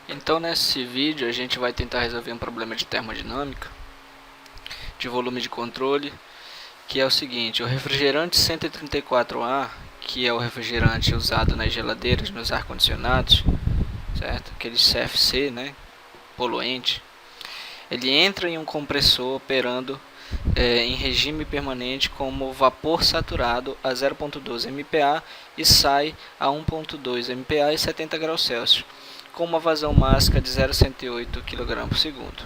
Então nesse vídeo a gente vai tentar resolver um problema de termodinâmica, de volume de controle, que é o seguinte: o refrigerante 134A, que é o refrigerante usado nas geladeiras, nos ar-condicionados, certo? Aquele CFC, né? Poluente. Ele entra em um compressor operando em regime permanente como vapor saturado a 0,12 MPa e sai a 1,2 MPa e 70 graus Celsius, com uma vazão máxima de 0,108 kg por segundo.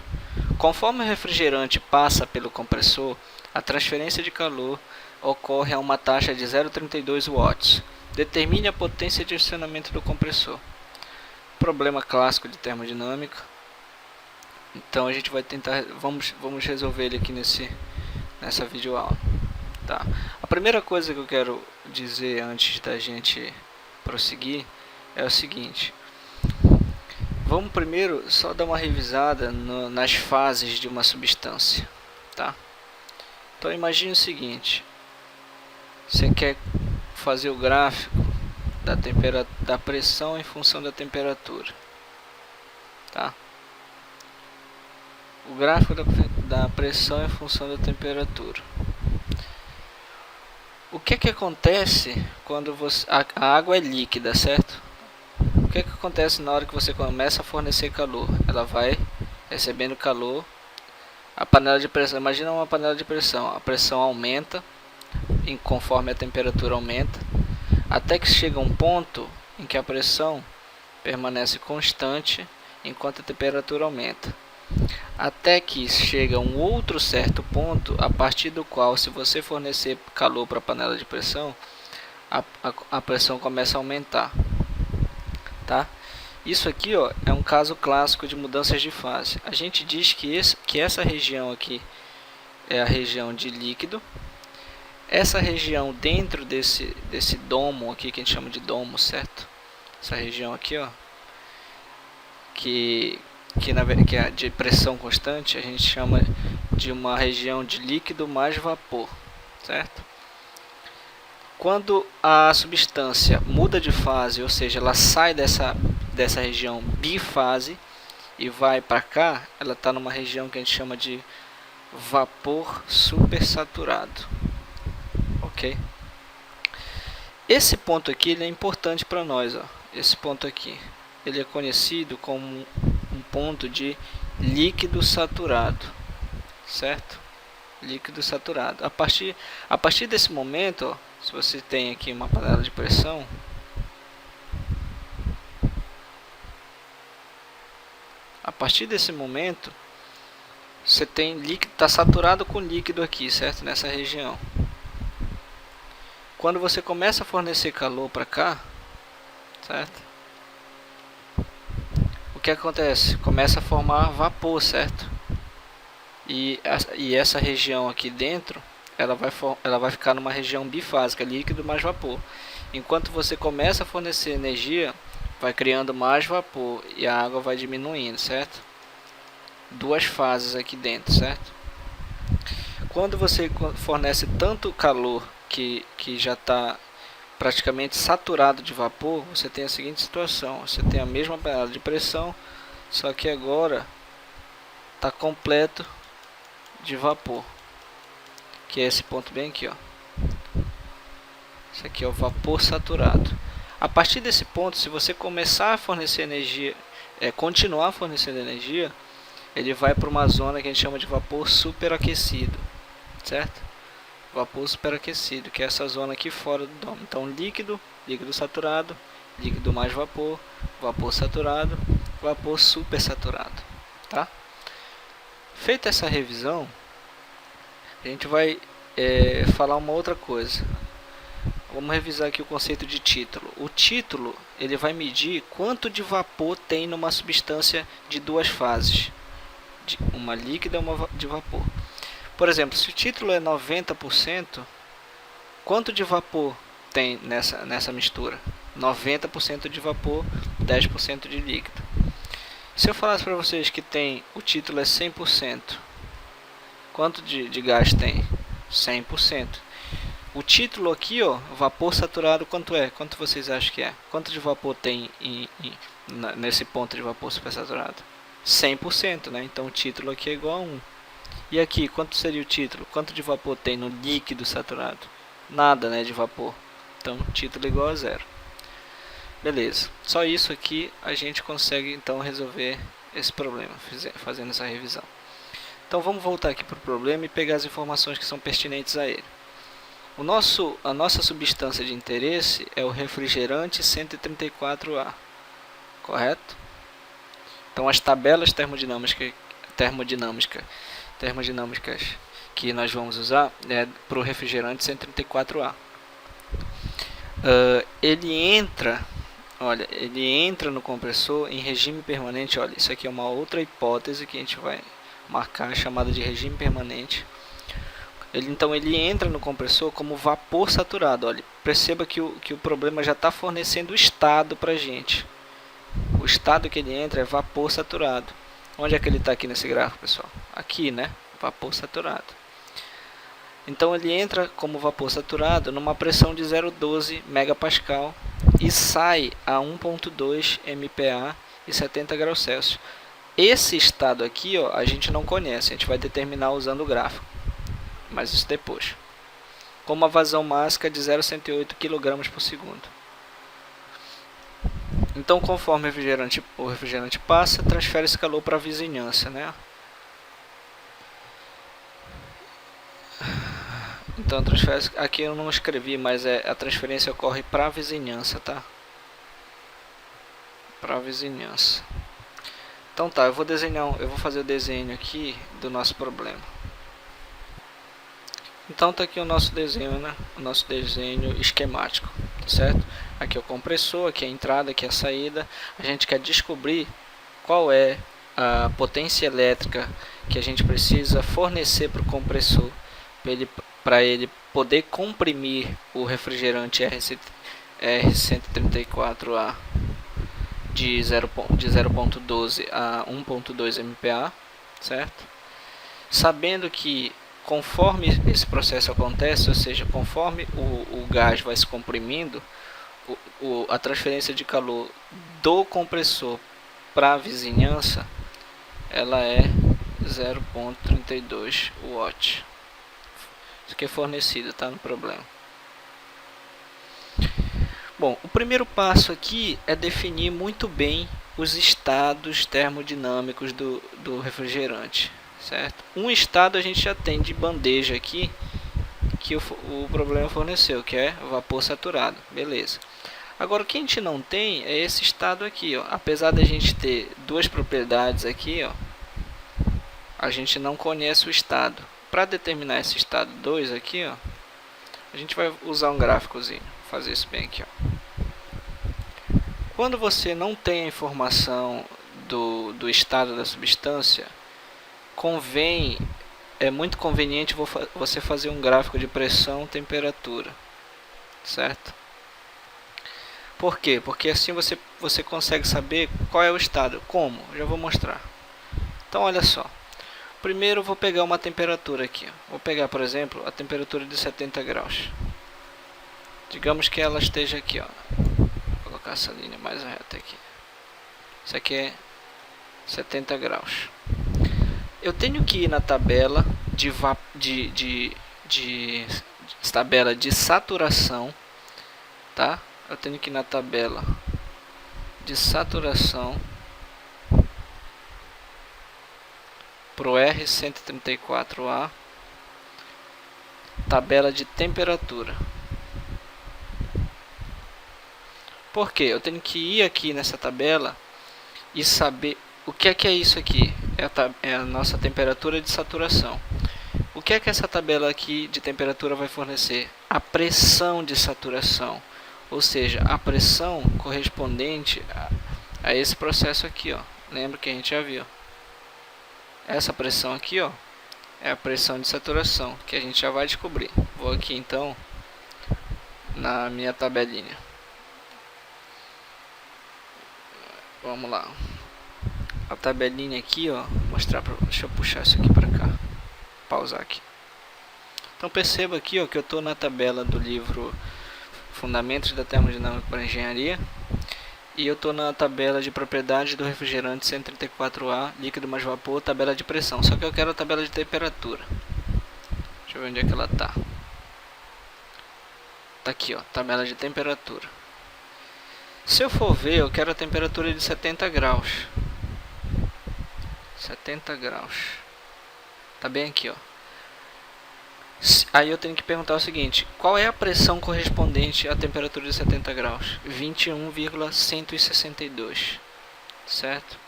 Conforme o refrigerante passa pelo compressor, a transferência de calor ocorre a uma taxa de 0,32 watts. Determine a potência de acionamento do compressor. Problema clássico de termodinâmica. Então a gente vai tentar, vamos resolver ele aqui nessa videoaula. Tá? A primeira coisa que eu quero dizer antes da gente prosseguir é o seguinte: vamos primeiro só dar uma revisada nas fases de uma substância, tá? Então imagine o seguinte: você quer fazer o gráfico da pressão em função da temperatura, tá? O gráfico da pressão em função da temperatura. O que acontece quando a água é líquida, certo? O que acontece na hora que você começa a fornecer calor? Ela vai recebendo calor. A panela de pressão, imagina uma panela de pressão. A pressão aumenta conforme a temperatura aumenta, até que chega um ponto em que a pressão permanece constante enquanto a temperatura aumenta. Até que chega um outro certo ponto, a partir do qual, se você fornecer calor para a panela de pressão, a pressão começa a aumentar. Tá? Isso aqui, ó, é um caso clássico de mudanças de fase. A gente diz que essa região aqui é a região de líquido. Essa região dentro desse domo aqui, que a gente chama de domo, certo? Essa região aqui, ó, que é de pressão constante, a gente chama de uma região de líquido mais vapor, certo? Quando a substância muda de fase, ou seja, ela sai dessa região bifase e vai para cá, ela está numa região que a gente chama de vapor supersaturado, ok? Esse ponto aqui ele é importante para nós, ó. Esse ponto aqui, ele é conhecido como um ponto de líquido saturado, certo? Líquido saturado. A partir desse momento, ó, se você tem aqui uma panela de pressão, a partir desse momento você tem líquido, está saturado com líquido aqui, certo? Nessa região. Quando você começa a fornecer calor para cá, certo? O que acontece? Começa a formar vapor, certo? E essa região aqui dentro, ela vai ficar numa região bifásica, líquido mais vapor. Enquanto você começa a fornecer energia, vai criando mais vapor e a água vai diminuindo, certo? Duas fases aqui dentro, certo? Quando você fornece tanto calor que já está praticamente saturado de vapor, você tem a seguinte situação: você tem a mesma panela de pressão, só que agora está completo de vapor, que é esse ponto bem aqui, ó. Isso aqui é o vapor saturado. A partir desse ponto, se você começar a fornecer energia, continuar fornecendo energia, ele vai para uma zona que a gente chama de vapor superaquecido, certo? Vapor superaquecido, que é essa zona aqui fora do domo. Então líquido, líquido saturado, líquido mais vapor, vapor saturado, vapor supersaturado, tá? Feita essa revisão, a gente vai falar uma outra coisa. Vamos revisar aqui o conceito de título. O título ele vai medir quanto de vapor tem numa substância de duas fases, uma líquida e uma de vapor. Por exemplo, se o título é 90%, quanto de vapor tem nessa mistura? 90% de vapor, 10% de líquido. Se eu falasse para vocês que o título é 100%, quanto de gás tem? 100%. O título aqui, ó, vapor saturado, quanto é? Quanto vocês acham que é? Quanto de vapor tem nesse ponto de vapor supersaturado? 100%, né? Então o título aqui é igual a 1. E aqui, quanto seria o título? Quanto de vapor tem no líquido saturado? Nada, né, de vapor. Então título é igual a 0. Beleza. Só isso aqui a gente consegue então resolver esse problema, fazendo essa revisão. Então vamos voltar aqui para o problema e pegar as informações que são pertinentes a ele. A nossa substância de interesse é o refrigerante 134A, correto? Então as tabelas termodinâmicas que nós vamos usar é para o refrigerante 134A. Ele entra no compressor em regime permanente. Olha, isso aqui é uma outra hipótese que a gente vai marcar, chamada de regime permanente. Então ele entra no compressor como vapor saturado. Olha, perceba que o problema já está fornecendo o estado para a gente. O estado que ele entra é vapor saturado. Onde é que ele está aqui nesse gráfico, pessoal? Aqui, né? Vapor saturado. Então ele entra como vapor saturado numa pressão de 0,12 megapascal e sai a 1,2 MPa e 70 graus Celsius. Esse estado aqui, ó, a gente não conhece, a gente vai determinar usando o gráfico, mas isso depois. Com uma vazão máxima de 0,108 kg por segundo. Então, conforme o refrigerante passa, transfere esse calor para a vizinhança, né? Então, aqui eu não escrevi, mas a transferência ocorre para a vizinhança, tá? Para a vizinhança. Então tá, eu vou fazer o desenho aqui do nosso problema. Então tá aqui o nosso desenho, né? O nosso desenho esquemático, certo? Aqui é o compressor, aqui é a entrada, aqui é a saída. A gente quer descobrir qual é a potência elétrica que a gente precisa fornecer para o compressor para ele poder comprimir o refrigerante R134A de 0,12 a 1,2 MPa, certo? Sabendo que conforme esse processo acontece, ou seja, conforme o gás vai se comprimindo, a transferência de calor do compressor para a vizinhança, ela é 0,32 watts. Isso aqui é fornecido, tá no problema. Bom, o primeiro passo aqui é definir muito bem os estados termodinâmicos do refrigerante, certo? Um estado a gente já tem de bandeja aqui, que o problema forneceu, que é vapor saturado, beleza. Agora o que a gente não tem é esse estado aqui, ó. Apesar da gente ter duas propriedades aqui, ó, a gente não conhece o estado. Para determinar esse estado 2 aqui, ó, a gente vai usar um gráficozinho, fazer isso bem aqui, ó. Quando você não tem a informação do estado da substância, é muito conveniente você fazer um gráfico de pressão, temperatura, certo? Por quê? Porque assim você consegue saber qual é o estado. Como? Já vou mostrar. Então olha só. Primeiro eu vou pegar uma temperatura aqui. Vou pegar, por exemplo, a temperatura de 70 graus. Digamos que ela esteja aqui, ó. Vou colocar essa linha mais reta aqui. Isso aqui é 70 graus. Eu tenho que ir na tabela tabela de saturação, tá? Eu tenho que ir na tabela de saturação pro R134A, tabela de temperatura. Por quê? Eu tenho que ir aqui nessa tabela e saber o que é isso aqui. É a nossa temperatura de saturação. O que é que essa tabela aqui de temperatura vai fornecer? A pressão de saturação, ou seja, a pressão correspondente a esse processo aqui, ó. Lembra que a gente já viu. Essa pressão aqui, ó, é a pressão de saturação, que a gente já vai descobrir. Vou aqui então na minha tabelinha. Vamos lá. A tabelinha aqui, ó, deixa eu puxar isso aqui para cá. Pausar aqui. Então perceba aqui, ó, que eu estou na tabela do livro Fundamentos da Termodinâmica para Engenharia, e eu estou na tabela de propriedades do refrigerante 134A, líquido mais vapor, tabela de pressão. Só que eu quero a tabela de temperatura. Deixa eu ver onde é que ela está. Está aqui, ó, tabela de temperatura. Se eu for ver, eu quero a temperatura de 70 graus. 70 graus. Tá bem aqui, ó. Aí eu tenho que perguntar o seguinte: qual é a pressão correspondente à temperatura de 70 graus? 21,162, certo?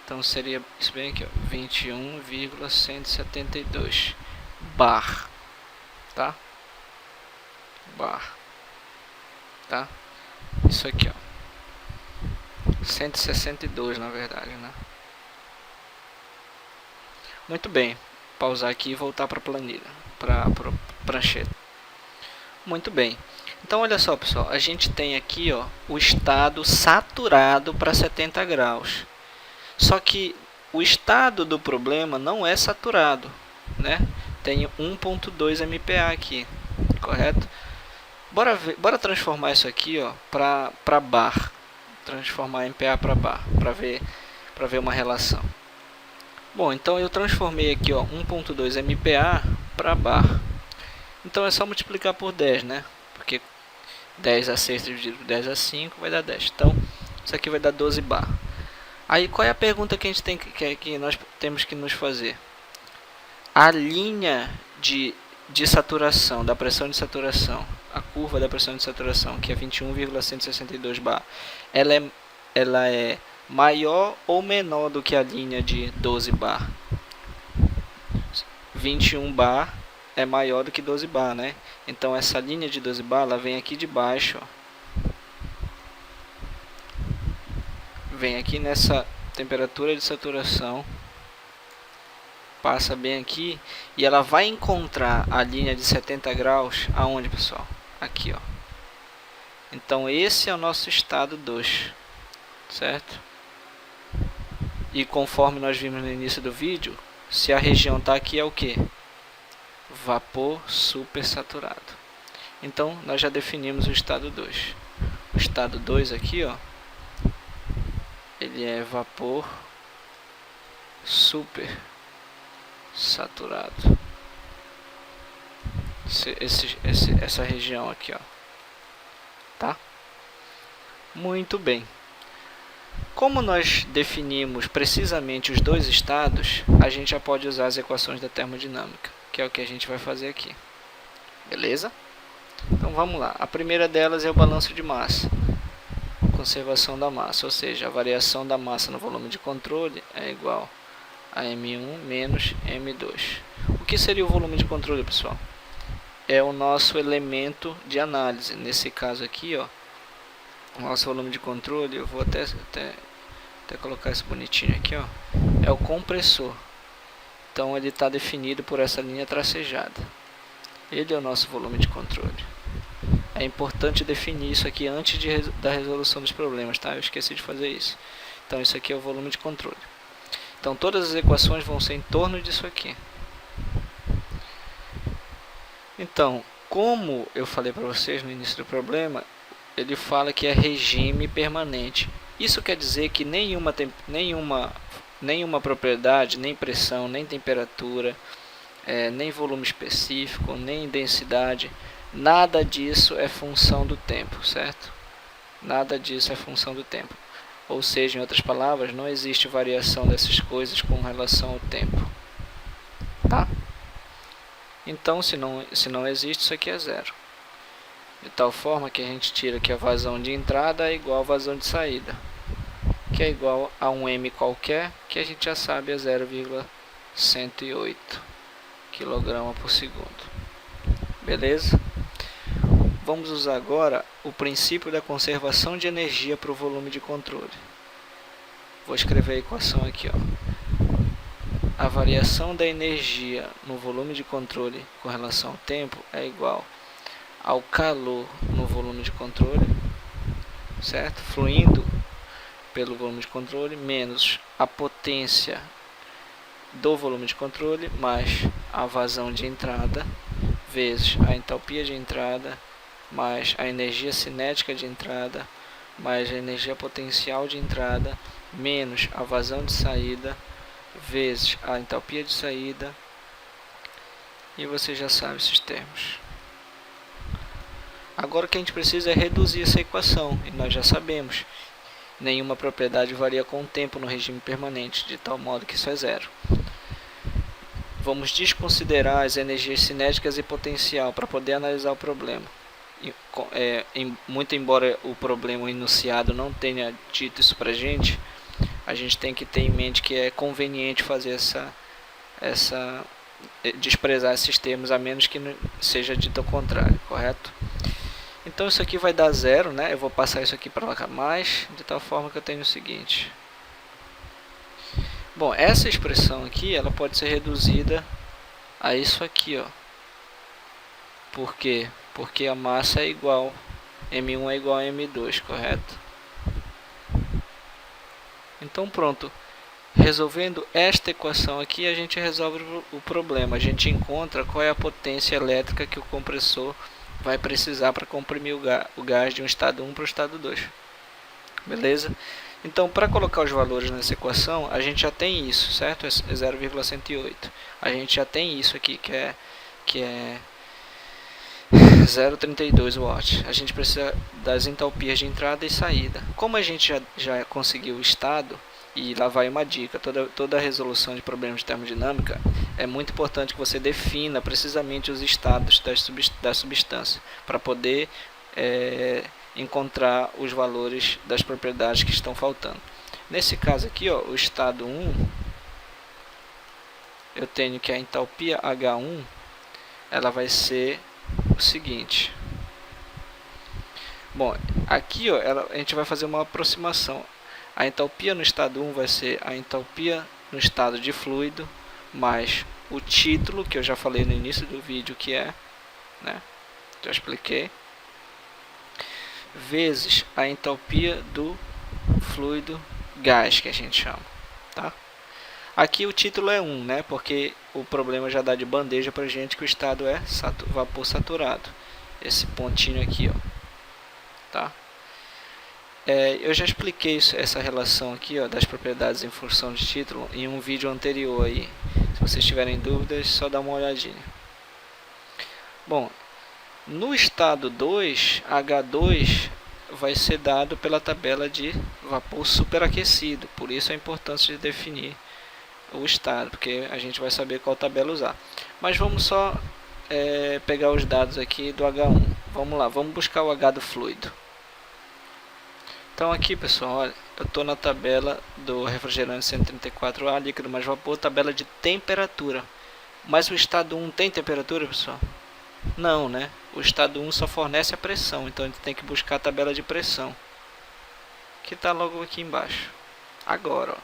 Então seria isso bem aqui, ó, 21,172 bar, tá? Bar, tá? Isso aqui, ó, 162 na verdade, né? Muito bem, pausar aqui e voltar para a planilha, para a prancheta. Muito bem. Então olha só, pessoal, a gente tem aqui, ó, o estado saturado para 70 graus. Só que o estado do problema não é saturado, né? Tem 1.2 MPa aqui, correto? Bora transformar isso aqui, ó, para bar. Transformar MPa para bar, para ver uma relação. Bom, então eu transformei aqui, ó, 1.2 MPa para bar. Então é só multiplicar por 10, né? Porque 10 a 6 dividido por 10 a 5 vai dar 10. Então, isso aqui vai dar 12 bar. Aí, qual é a pergunta que a gente tem que nós temos que nos fazer? A linha de saturação, da pressão de saturação, a curva da pressão de saturação, que é 21,162 bar, ela é maior ou menor do que a linha de 12 bar? 21 bar é maior do que 12 bar, né? Então essa linha de 12 bar, ela vem aqui de baixo, ó. Vem aqui nessa temperatura de saturação, passa bem aqui, e ela vai encontrar a linha de 70 graus aonde, pessoal? Aqui, ó. Então esse é o nosso estado 2, certo? E conforme nós vimos no início do vídeo, se a região está aqui é o que? Vapor supersaturado. Então nós já definimos o estado 2. O estado 2 aqui, ó, ele é vapor supersaturado. Essa região aqui, ó, tá? Muito bem. Como nós definimos precisamente os dois estados, a gente já pode usar as equações da termodinâmica, que é o que a gente vai fazer aqui. Beleza? Então vamos lá. A primeira delas é o balanço de massa, conservação da massa, ou seja, a variação da massa no volume de controle é igual a M1 menos M2. O que seria o volume de controle, pessoal? É o nosso elemento de análise. Nesse caso aqui, ó, o nosso volume de controle, eu vou até colocar isso bonitinho aqui, ó, é o compressor. Então ele está definido por essa linha tracejada. Ele é o nosso volume de controle. É importante definir isso aqui antes da resolução dos problemas, tá? Eu esqueci de fazer isso. Então isso aqui é o volume de controle. Então todas as equações vão ser em torno disso aqui. Então, como eu falei para vocês no início do problema, ele fala que é regime permanente. Isso quer dizer que nenhuma propriedade, nem pressão, nem temperatura, nem volume específico, nem densidade, nada disso é função do tempo, certo? Nada disso é função do tempo. Ou seja, em outras palavras, não existe variação dessas coisas com relação ao tempo, tá? Então, se não existe, isso aqui é zero. De tal forma que a gente tira que a vazão de entrada é igual a vazão de saída, que é igual a um M qualquer, que a gente já sabe é 0,108 kg por segundo. Beleza? Vamos usar agora o princípio da conservação de energia para o volume de controle. Vou escrever a equação aqui, ó. A variação da energia no volume de controle com relação ao tempo é igual ao calor no volume de controle, certo? Fluindo pelo volume de controle, menos a potência do volume de controle, mais a vazão de entrada, vezes a entalpia de entrada, mais a energia cinética de entrada, mais a energia potencial de entrada, menos a vazão de saída, vezes a entalpia de saída, e você já sabe esses termos. Agora o que a gente precisa é reduzir essa equação, e nós já sabemos, nenhuma propriedade varia com o tempo no regime permanente, de tal modo que isso é zero. Vamos desconsiderar as energias cinéticas e potencial para poder analisar o problema. Muito embora o problema enunciado não tenha dito isso para a gente tem que ter em mente que é conveniente fazer desprezar esses termos, a menos que seja dito ao contrário, correto? Então isso aqui vai dar zero, né? Eu vou passar isso aqui para lá mais, de tal forma que eu tenho o seguinte. Bom, essa expressão aqui, ela pode ser reduzida a isso aqui, ó. Por quê? Porque a massa é igual, M1 é igual a M2, correto? Então pronto, resolvendo esta equação aqui, a gente resolve o problema. A gente encontra qual é a potência elétrica que o compressor vai precisar para comprimir o gás de um estado 1 para o estado 2. Beleza? Então, para colocar os valores nessa equação, a gente já tem isso, certo? É 0,108. A gente já tem isso aqui, que é 0,32 watts. A gente precisa das entalpias de entrada e saída. Como a gente já conseguiu o estado, e lá vai uma dica, toda a resolução de problemas de termodinâmica, é muito importante que você defina precisamente os estados da substância, para poder encontrar os valores das propriedades que estão faltando. Nesse caso aqui, ó, o estado 1, eu tenho que a entalpia H1, ela vai ser o seguinte. Bom, aqui ó, a gente vai fazer uma aproximação. A entalpia no estado 1 vai ser a entalpia no estado de fluido, mais o título, que eu já falei no início do vídeo, que é, né, já expliquei, vezes a entalpia do fluido gás, que a gente chama, tá? Aqui o título é 1, né, porque o problema já dá de bandeja pra gente que o estado é vapor saturado. Esse pontinho aqui, ó, tá? Eu já expliquei essa relação aqui, ó, das propriedades em função de título em um vídeo anterior aí. Se vocês tiverem dúvidas, só dá uma olhadinha. Bom, no estado 2, H2 vai ser dado pela tabela de vapor superaquecido. Por isso a importância de definir o estado, porque a gente vai saber qual tabela usar. Mas vamos só pegar os dados aqui do H1. Vamos lá, vamos buscar o H do fluido. Então aqui, pessoal, olha, eu estou na tabela do refrigerante 134A, líquido mais vapor, tabela de temperatura. Mas o estado 1 tem temperatura, pessoal? Não, né? O estado 1 só fornece a pressão, então a gente tem que buscar a tabela de pressão, que está logo aqui embaixo. Agora, ó,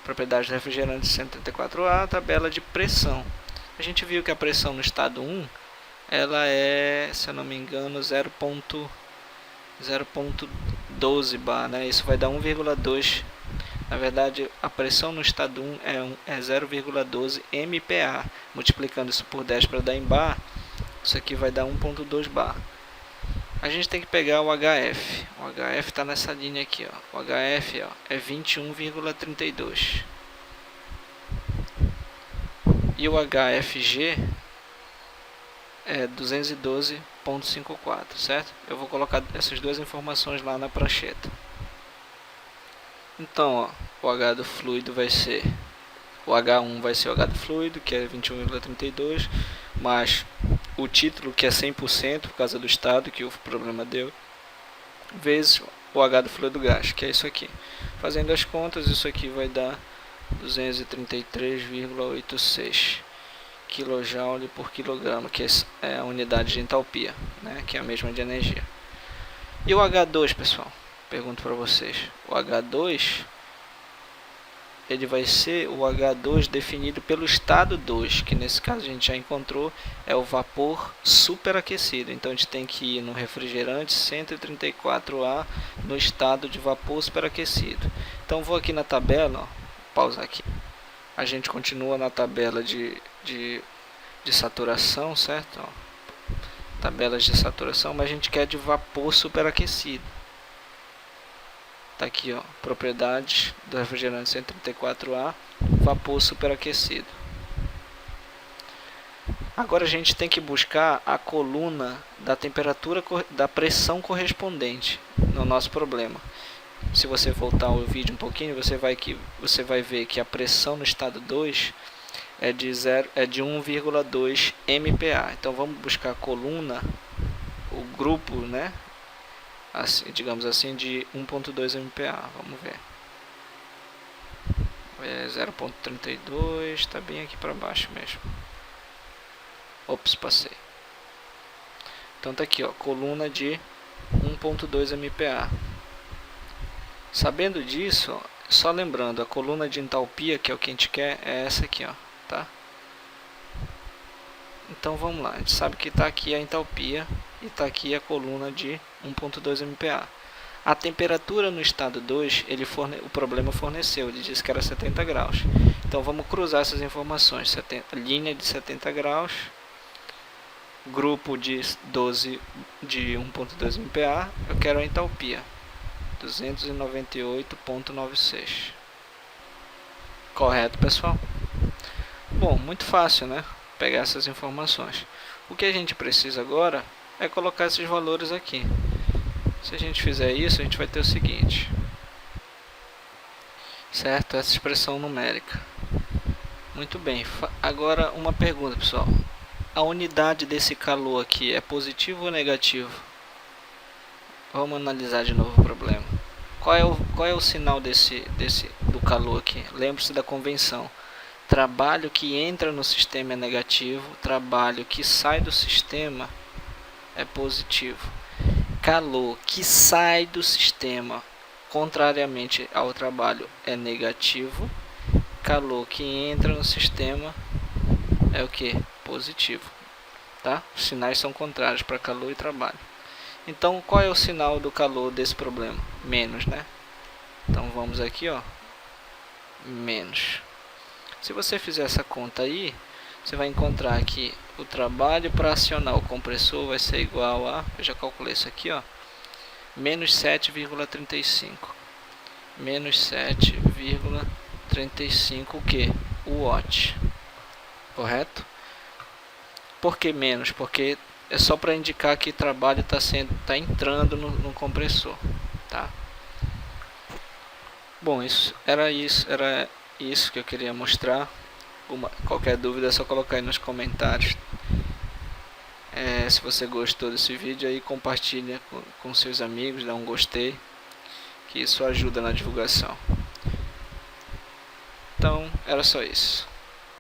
propriedade do refrigerante 134A, tabela de pressão. A gente viu que a pressão no estado 1, ela é, se eu não me engano, 0,12 bar, né? Isso vai dar 1,2. Na verdade, a pressão no estado 1 é 0,12 MPa. Multiplicando isso por 10 para dar em bar, isso aqui vai dar 1,2 bar. A gente tem que pegar o HF. O HF está nessa linha aqui, ó. O HF, ó, é 21,32. E o HFG é 212,54, certo? Eu vou colocar essas duas informações lá na prancheta. Então, ó, o H do fluido vai ser, o H1 vai ser o H do fluido, que é 21,32, mais o título, que é 100% por causa do estado que o problema deu, vezes o H do fluido gás, que é isso aqui. Fazendo as contas, isso aqui vai dar 233,86 kJ por quilograma, que é a unidade de entalpia, né, que é a mesma de energia. E o H2, pessoal? Pergunto para vocês. O H2, ele vai ser o H2 definido pelo estado 2, que nesse caso a gente já encontrou, é o vapor superaquecido. Então a gente tem que ir no refrigerante 134A no estado de vapor superaquecido. Então vou aqui na tabela, ó, pausar aqui. A gente continua na tabela de saturação, certo? Ó, tabelas de saturação, mas a gente quer de vapor superaquecido. Tá aqui, ó, propriedades do refrigerante 134A, vapor superaquecido. Agora a gente tem que buscar a coluna da temperatura, da pressão correspondente no nosso problema. Se você voltar o vídeo um pouquinho, você vai ver que a pressão no estado 2 é de 1,2 MPa. Então vamos buscar a coluna, o grupo, né? Assim, digamos assim, de 1,2 MPa. Vamos ver. É 0,32, está bem aqui para baixo mesmo. Ops, passei. Então tá aqui, ó, coluna de 1,2 MPa. Sabendo disso, ó, só lembrando, a coluna de entalpia, que é o que a gente quer, é essa aqui, ó, tá? Então vamos lá, a gente sabe que está aqui a entalpia e está aqui a coluna de 1,2 MPa. A temperatura no estado 2, o problema forneceu, ele disse que era 70 graus. Então vamos cruzar essas informações, linha de 70 graus, grupo de 1,2 MPa, eu quero a entalpia, 298,96. Correto, pessoal? Bom, muito fácil, né? Pegar essas informações. O que a gente precisa agora é colocar esses valores aqui. Se a gente fizer isso, a gente vai ter o seguinte, certo? Essa expressão numérica. Muito bem. Agora uma pergunta, pessoal. A unidade desse calor aqui é positivo ou negativo? Vamos analisar de novo o problema. Qual é o sinal do calor aqui? Lembre-se da convenção. Trabalho que entra no sistema é negativo, trabalho que sai do sistema é positivo. Calor que sai do sistema, contrariamente ao trabalho, é negativo. Calor que entra no sistema é o que? Positivo. Tá? Os sinais são contrários para calor e trabalho. Então, qual é o sinal do calor desse problema? Menos, né? Então, vamos aqui, ó, menos. Se você fizer essa conta aí, você vai encontrar que o trabalho para acionar o compressor vai ser igual a, eu já calculei isso aqui, ó, menos 7,35. Menos 7,35 o que? O watt. Correto? Por que menos? Porque é só para indicar que o trabalho está entrando no compressor, tá? Bom, era isso que eu queria mostrar. Qualquer dúvida é só colocar aí nos comentários. Se você gostou desse vídeo aí, compartilha com seus amigos, dá um gostei, que isso ajuda na divulgação. Então, era só isso.